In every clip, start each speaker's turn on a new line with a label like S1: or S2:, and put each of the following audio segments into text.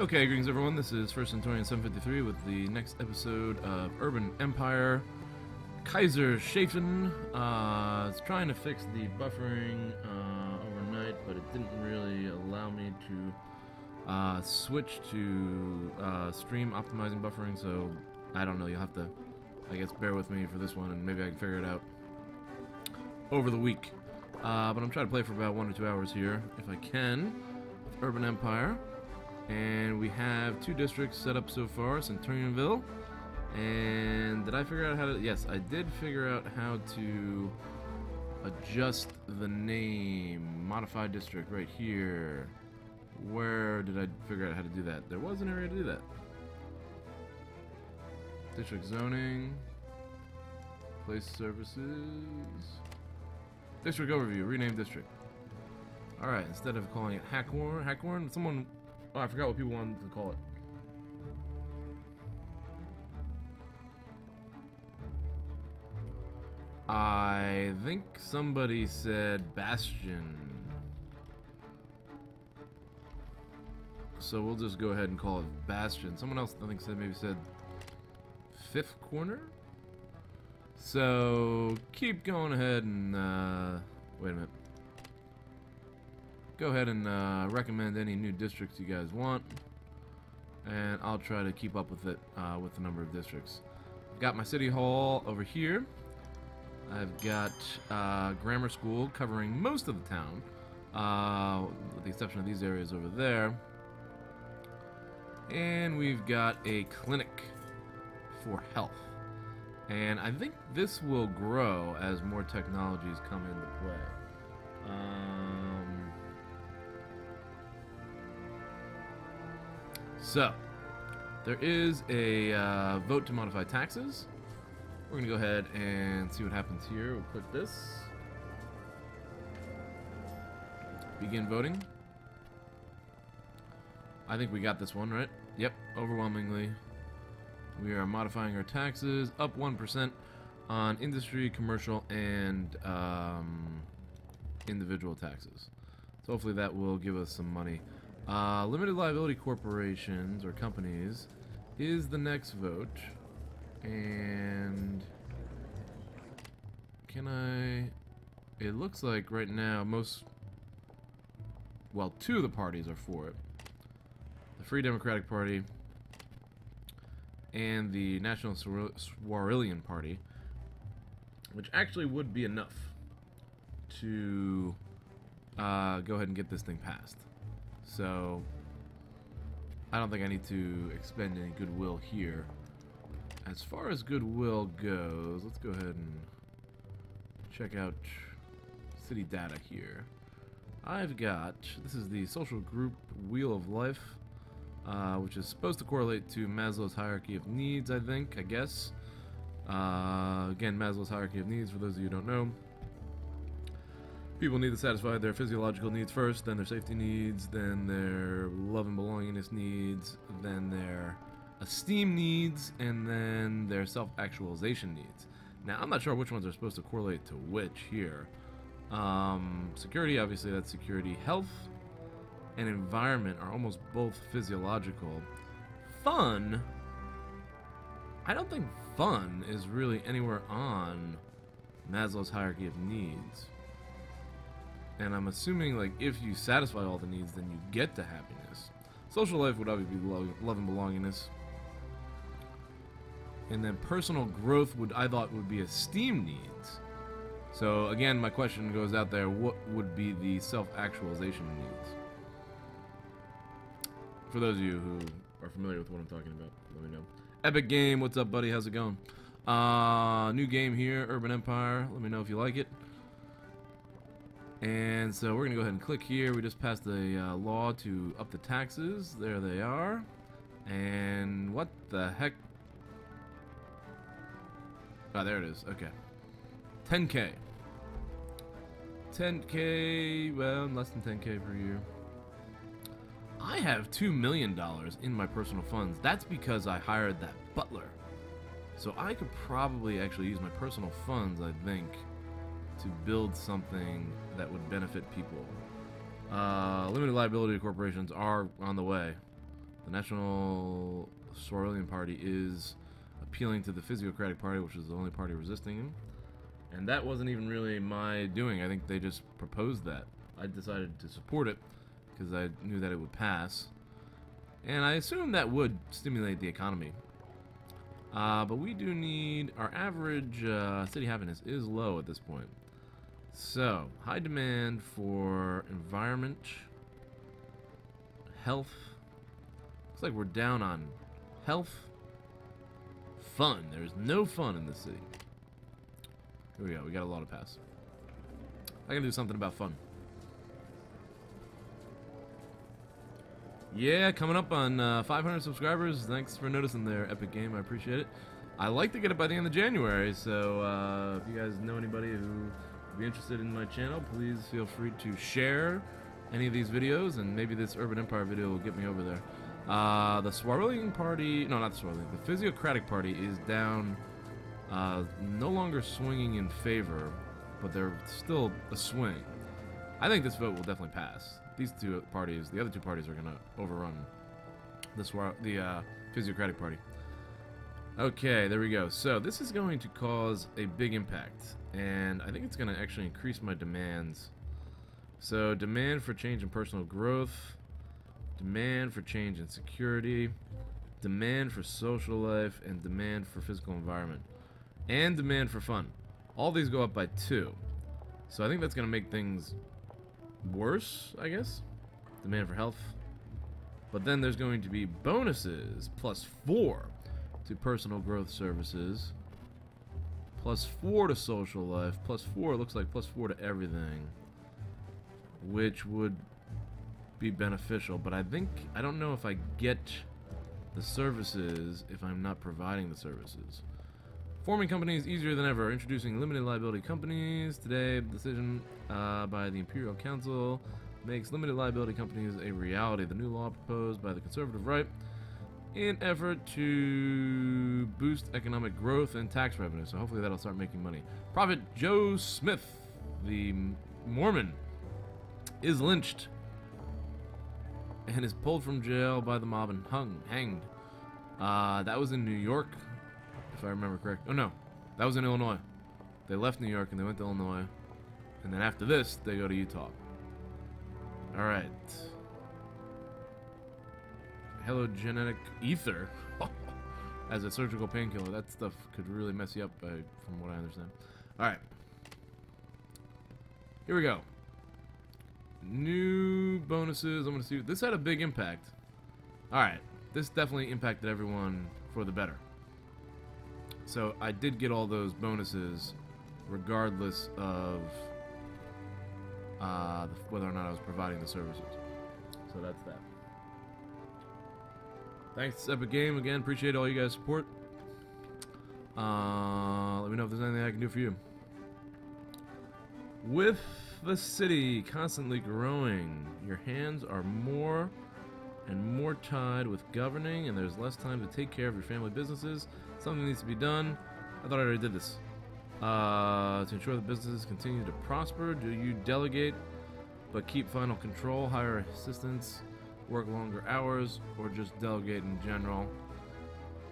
S1: Okay, greetings everyone. This is First Centurion 753 with the next episode of Urban Empire. Kaiser Schaffen is trying to fix the buffering overnight, but it didn't really allow me to switch to stream optimizing buffering, so I don't know. You'll have to, I guess, bear with me for this one, and maybe I can figure it out over the week. But I'm trying to play for about 1 to 2 hours here, if I can, with Urban Empire. And we have 2 districts set up so far, Centurionville. And did I figure out how to... Yes, I did figure out how to adjust the name. Modify district right here. Where did I figure out how to do that? There was an area to do that. District zoning. Place services. District overview. Rename district. Alright, instead of calling it Hackhorn, someone... Oh, I forgot what people wanted to call it. I think somebody said Bastion. So we'll just go ahead and call it Bastion. Someone else, I think, maybe said Fifth Corner? So keep going ahead and, wait a minute. Go ahead and recommend any new districts you guys want, and I'll try to keep up with it with the number of districts. Got my city hall over here. I've got grammar school covering most of the town, with the exception of these areas over there. And we've got a clinic for health. And I think this will grow as more technologies come into play. So, there is a vote to modify taxes. We're going to go ahead and see what happens here. We'll click this. Begin voting. I think we got this one, right? Yep, overwhelmingly. We are modifying our taxes up 1% on industry, commercial, and individual taxes. So hopefully that will give us some money. Limited liability corporations or companies is the next vote. And can I... It looks like right now well, 2 of the parties are for it. The Free Democratic Party and the National Swarilian Party, which actually would be enough to go ahead and get this thing passed. So, I don't think I need to expend any goodwill here. As far as goodwill goes, let's go ahead and check out city data here. I've got, this is the social group Wheel of Life, which is supposed to correlate to Maslow's hierarchy of needs, I guess. Again, Maslow's hierarchy of needs, for those of you who don't know. People need to satisfy their physiological needs first, then their safety needs, then their love and belongingness needs, then their esteem needs, and then their self-actualization needs. Now, I'm not sure which ones are supposed to correlate to which here. Security, obviously that's security. Health and environment are almost both physiological. Fun, I don't think fun is really anywhere on Maslow's hierarchy of needs. And I'm assuming, like, if you satisfy all the needs, then you get to happiness. Social life would obviously be love and belongingness. And then personal growth I thought would be esteem needs. So, again, my question goes out there, what would be the self-actualization needs? For those of you who are familiar with what I'm talking about, let me know. Epic Game, what's up, buddy? How's it going? New game here, Urban Empire. Let me know if you like it. And so we're going to go ahead and click here. We just passed a law to up the taxes. There they are. And what the heck? Ah, there it is. Okay. 10K. 10K, well, less than 10K per year. I have $2 million in my personal funds. That's because I hired that butler. So I could probably actually use my personal funds, I think, to build something that would benefit people. Limited liability corporations are on the way. The National Swarilian Party is appealing to the Physiocratic Party, which is the only party resisting him. And that wasn't even really my doing. I think they just proposed that. I decided to support it because I knew that it would pass. And I assumed that would stimulate the economy. But we do need... Our average city happiness is low at this point. So, high demand for environment, health. Looks like we're down on health. Fun. There's no fun in this city. Here we go. We got a lot of pass. I can do something about fun. Yeah, coming up on 500 subscribers. Thanks for noticing there, Epic Game. I appreciate it. I like to get it by the end of January, so if you guys know anybody who would be interested in my channel, please feel free to share any of these videos, and maybe this Urban Empire video will get me over there. The Swarilian Party, no, not the Swarilian, the Physiocratic Party is down, no longer swinging in favor, but they're still a swing. I think this vote will definitely pass. These two parties, the other two parties, are going to overrun the Physiocratic Party. Okay, there we go. So this is going to cause a big impact, and I think it's going to actually increase my demands. So demand for change in personal growth, demand for change in security, demand for social life, and demand for physical environment, and demand for fun. All these go up by 2. So I think that's going to make things worse, I guess. Demand for health. But then there's going to be bonuses, +4 to personal growth services, +4 to social life, +4, looks like +4 to everything, which would be beneficial. But I don't know if I get the services if I'm not providing the services. Forming companies easier than ever. Introducing limited liability companies. Today, the decision by the Imperial Council makes limited liability companies a reality. The new law proposed by the conservative right in effort to boost economic growth and tax revenue. So hopefully that'll start making money. Prophet Joe Smith, the Mormon, is lynched and is pulled from jail by the mob and hanged. That was in New York, if I remember correct. Oh no, that was in Illinois. They left New York and they went to Illinois, and then after this they go to Utah. All right. Halogenic ether as a surgical painkiller. That stuff could really mess you up, from what I understand. All right, here we go. New bonuses. I'm gonna see. This had a big impact. All right, this definitely impacted everyone for the better. So I did get all those bonuses regardless of whether or not I was providing the services. So that's that. Thanks, Epic Game. Again, appreciate all you guys' support. Let me know if there's anything I can do for you. With the city constantly growing, your hands are more and more tied with governing, and there's less time to take care of your family businesses. Something needs to be done. I thought I already did this. To ensure the businesses continue to prosper, do you delegate but keep final control, hire assistants, work longer hours, or just delegate in general?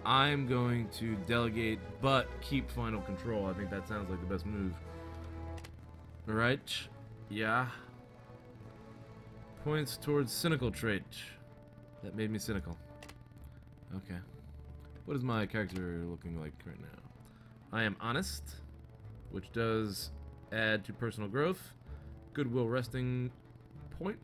S1: I'm going to delegate but keep final control. I think that sounds like the best move. Alright. Yeah. Points towards cynical trait. That made me cynical. Okay. What is my character looking like right now? I am honest, which does add to personal growth. Goodwill resting point.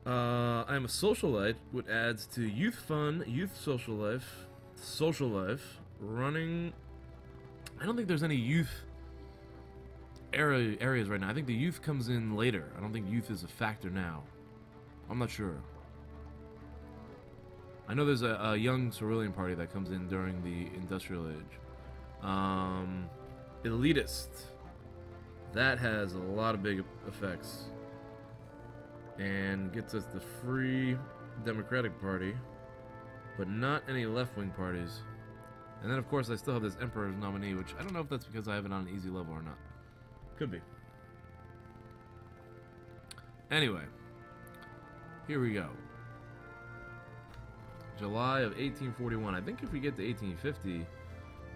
S1: I am a socialite, which adds to youth fun, youth social life, running. I don't think there's any youth areas right now. I think the youth comes in later. I don't think youth is a factor now. I'm not sure. I know there's a young Cerulean party that comes in during the Industrial Age. Elitist. That has a lot of big effects. And gets us the Free Democratic Party, but not any left-wing parties. And then, of course, I still have this Emperor's nominee, which I don't know if that's because I have it on an easy level or not. Could be. Anyway. Here we go. July of 1841. I think if we get to 1850,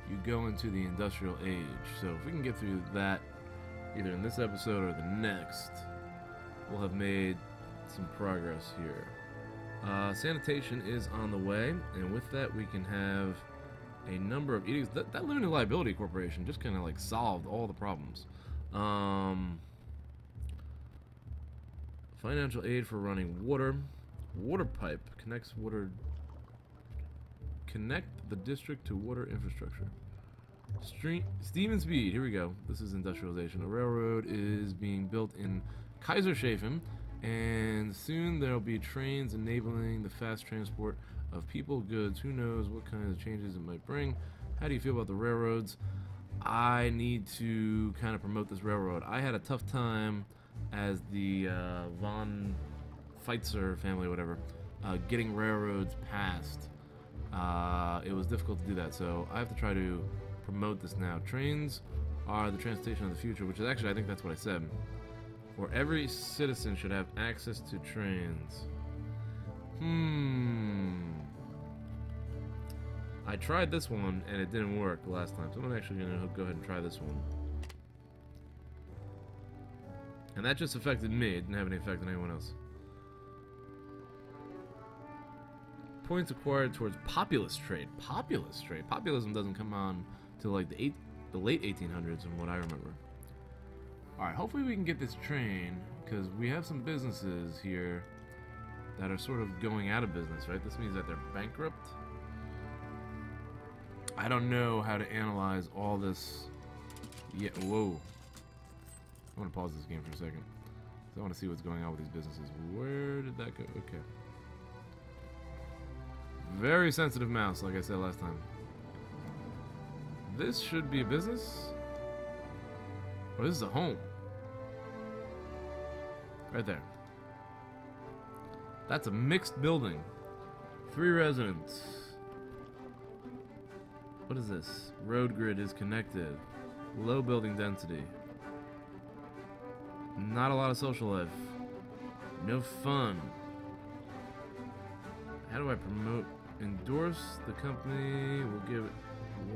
S1: you go into the Industrial Age. So if we can get through that, either in this episode or the next, we'll have made some progress here. Sanitation is on the way, and with that we can have a number of edicts. That limited liability corporation just kind of like solved all the problems. Financial aid for running water. Water pipe connect the district to water infrastructure. Steam and speed. Here we go. This is industrialization. A railroad is being built in Kaiserslautern, and soon there'll be trains enabling the fast transport of people, goods. Who knows what kind of changes it might bring. How do you feel about the railroads? I need to kind of promote this railroad. I had a tough time as the von Feitzer family, whatever, getting railroads passed. It was difficult to do that, so I have to try to promote this now. Trains are the transportation of the future, which is actually, I think that's what I said. Or every citizen should have access to trains. I tried this one and it didn't work last time, so I'm actually going to go ahead and try this one. And that just affected me. It didn't have any effect on anyone else. Points acquired towards populist trade. Populist trade. Populism doesn't come on till like the late 1800s, from what I remember. All right, hopefully we can get this train, because we have some businesses here that are sort of going out of business, right? This means that they're bankrupt. I don't know how to analyze all this yet. Whoa. I want to pause this game for a second. I want to see what's going on with these businesses. Where did that go? Okay. Very sensitive mouse, like I said last time. This should be a business. Or this is a home. Right there. That's a mixed building. 3 residents. What is this? Road grid is connected. Low building density. Not a lot of social life. No fun. How do I promote? Endorse the company. We'll give it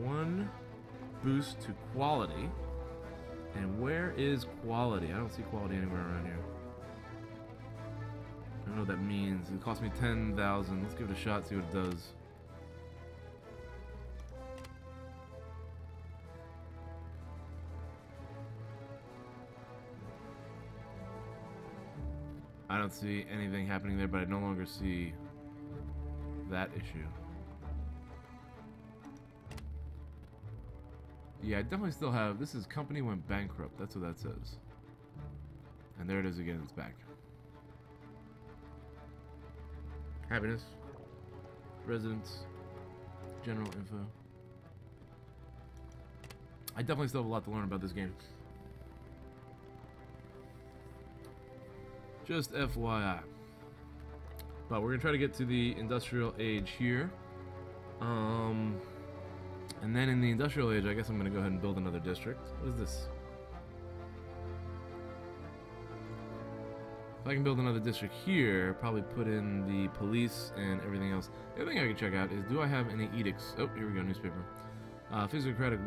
S1: 1 boost to quality. And where is quality? I don't see quality anywhere around here. I don't know what that means. It cost me 10,000. Let's give it a shot, see what it does. I don't see anything happening there, but I no longer see that issue. Yeah, I definitely still have. This is company went bankrupt. That's what that says. And there it is again. It's back. Happiness. Residents. General info. I definitely still have a lot to learn about this game. Just FYI. But we're going to try to get to the industrial age here. And then in the industrial age, I guess I'm going to go ahead and build another district. What is this? If I can build another district here, probably put in the police and everything else. The other thing I can check out is, do I have any edicts? Oh, here we go, newspaper. Physiocratic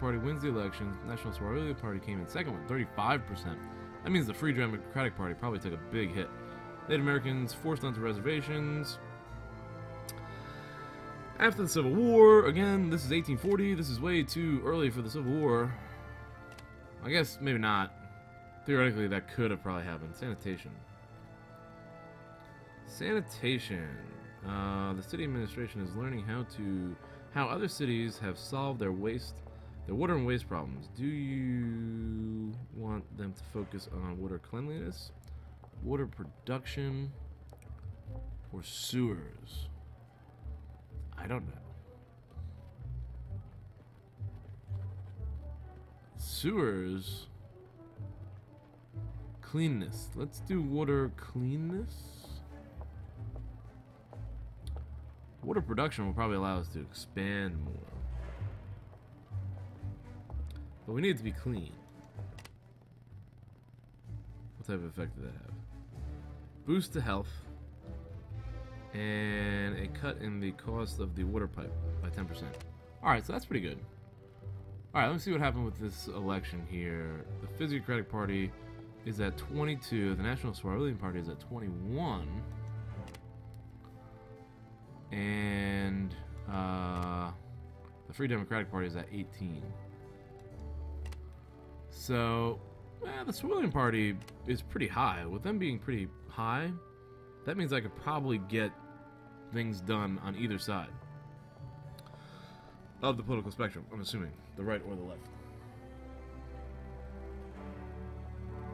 S1: Party wins the election. National Swarthy Party came in second with 35%. That means the Free Democratic Party probably took a big hit. Native Americans forced onto reservations. After the Civil War, again, this is 1840. This is way too early for the Civil War. I guess maybe not. Theoretically, that could have probably happened. Sanitation. Sanitation. The city administration is learning how other cities have solved their water and waste problems. Do you want them to focus on water cleanliness, water production, or sewers? I don't know. Sewers. Cleanness. Let's do water cleanness. Water production will probably allow us to expand more. But we need it to be clean. What type of effect did that have? boost to health, and a cut in the cost of the water pipe by 10%. Alright, so that's pretty good. Alright, let's see what happened with this election here. The Physiocratic Party is at 22, the National Swarthian Party is at 21, and the Free Democratic Party is at 18. So, the Swarthian Party is pretty high. With them being pretty high, that means I could probably get things done on either side of the political spectrum, I'm assuming. The right or the left.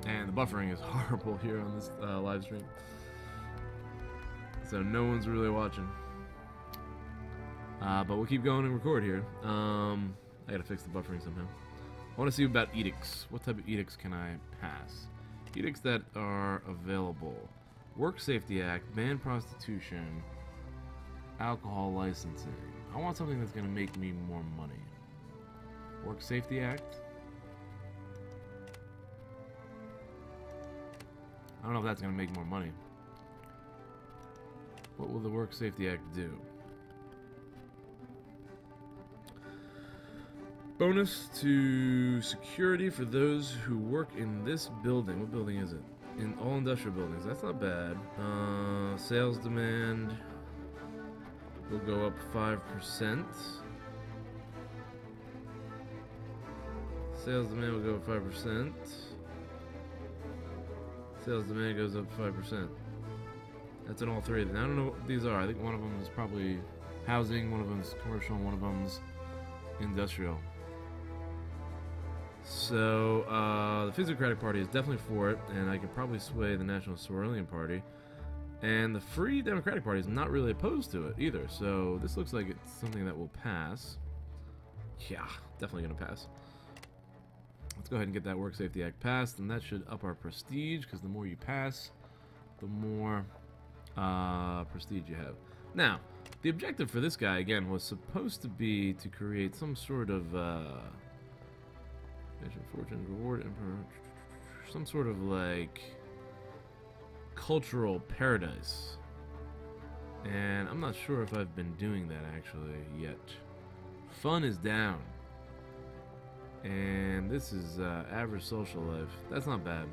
S1: And the buffering is horrible here on this live stream. So no one's really watching. But we'll keep going and record here. I gotta fix the buffering somehow. I want to see about edicts. What type of edicts can I pass? Edicts that are available. Work Safety Act, ban prostitution, alcohol licensing. I want something that's going to make me more money. Work Safety Act. I don't know if that's going to make more money. What will the Work Safety Act do? Bonus to security for those who work in this building. What building is it? In all industrial buildings. That's not bad. Sales demand will go up 5%. Sales demand will go up 5%. Sales demand goes up 5%. That's in all three of them. I don't know what these are. I think one of them is probably housing, one of them is commercial, and one of them is industrial. So, the Physiocratic Party is definitely for it, and I could probably sway the National Swarthian Party. And the Free Democratic Party is not really opposed to it either, so this looks like it's something that will pass. Yeah, definitely going to pass. Let's go ahead and get that Work Safety Act passed, and that should up our prestige, because the more you pass, the more prestige you have. Now, the objective for this guy, again, was supposed to be to create some sort of fortune, reward, emperor, some sort of like cultural paradise. And I'm not sure if I've been doing that actually yet. Fun is down. And this is average social life. That's not bad.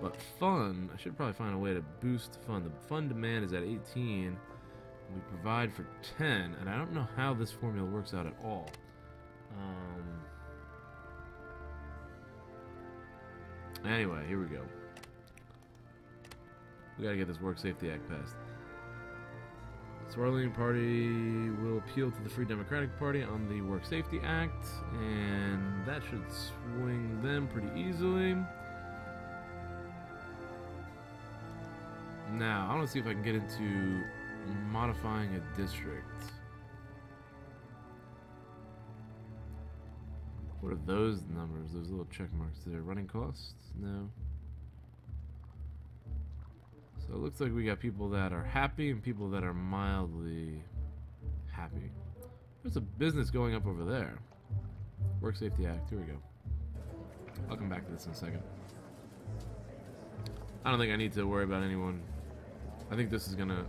S1: But fun, I should probably find a way to boost fun. The fun demand is at 18. We provide for 10. And I don't know how this formula works out at all. Anyway, here we go. We gotta get this Work Safety Act passed. The Swarthian Party will appeal to the Free Democratic Party on the Work Safety Act, and that should swing them pretty easily. Now, I want to see if I can get into modifying a district. What are those numbers? Those little check marks there. Running costs? No. So it looks like we got people that are happy and people that are mildly happy. There's a business going up over there. Work Safety Act. Here we go. I'll come back to this in a second. I don't think I need to worry about anyone. I think this is gonna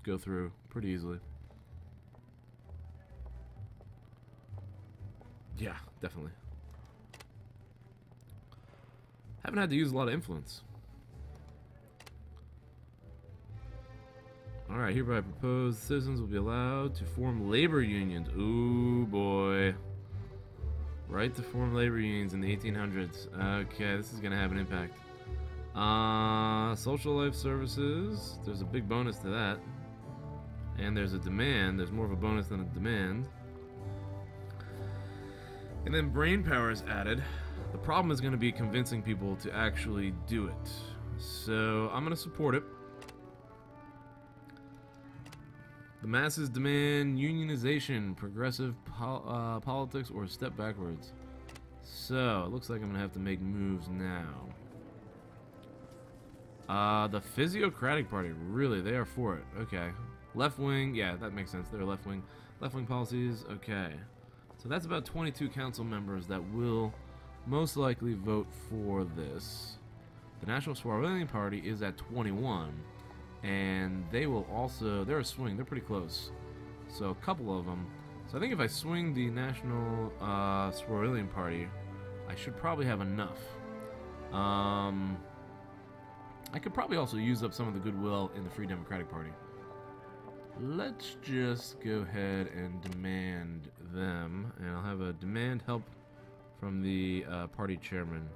S1: go through pretty easily. Yeah, definitely. Haven't had to use a lot of influence. Alright, hereby proposed citizens will be allowed to form labor unions. Ooh, boy. Right to form labor unions in the 1800s. Okay, this is going to have an impact. Social life services. There's a big bonus to that. And there's a demand. There's more of a bonus than a demand. And then brain power is added. The problem is going to be convincing people to actually do it. So I'm going to support it. The masses demand unionization, progressive politics, or a step backwards. So it looks like I'm going to have to make moves now. The Physiocratic Party, really, they are for it. Okay. Left wing, yeah, that makes sense. They're left wing. Left wing policies, okay. So that's about 22 council members that will most likely vote for this. The National Swartelian Party is at 21, and they will also, they're a swing, they're pretty close. So a couple of them. So I think if I swing the National Swartelian Party, I should probably have enough. I could probably also use up some of the goodwill in the Free Democratic Party. Let's just go ahead and demand them, and I'll have a demand help from the party chairman.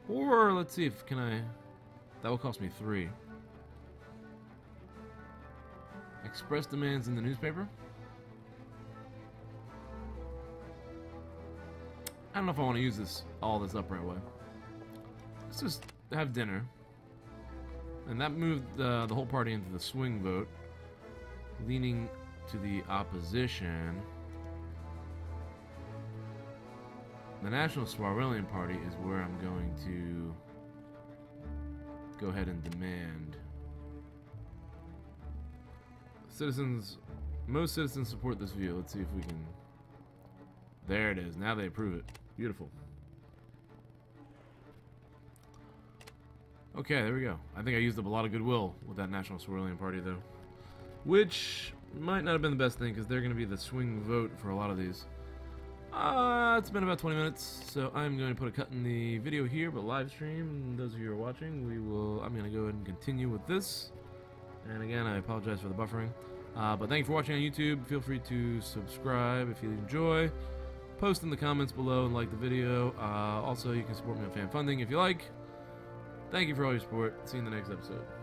S1: Or let's see if that will cost me 3. Express demands in the newspaper. I don't know if I want to use all this up right away. Let's just have dinner. And that moved the whole party into the swing vote, leaning to the opposition. The National Swartelian Party is where I'm going to go ahead and demand. Most citizens support this view. Let's see if we can. There it is. Now they approve it. Beautiful. Okay, there we go. I think I used up a lot of goodwill with that National Swartelian Party, though. Which might not have been the best thing, because they're going to be the swing vote for a lot of these. It's been about 20 minutes, so I'm going to put a cut in the video here, but live stream, those of you who are watching, I'm going to go ahead and continue with this. And again, I apologize for the buffering. But thank you for watching on YouTube. Feel free to subscribe if you enjoy. Post in the comments below and like the video. Also, you can support me on fan funding if you like. Thank you for all your support. See you in the next episode.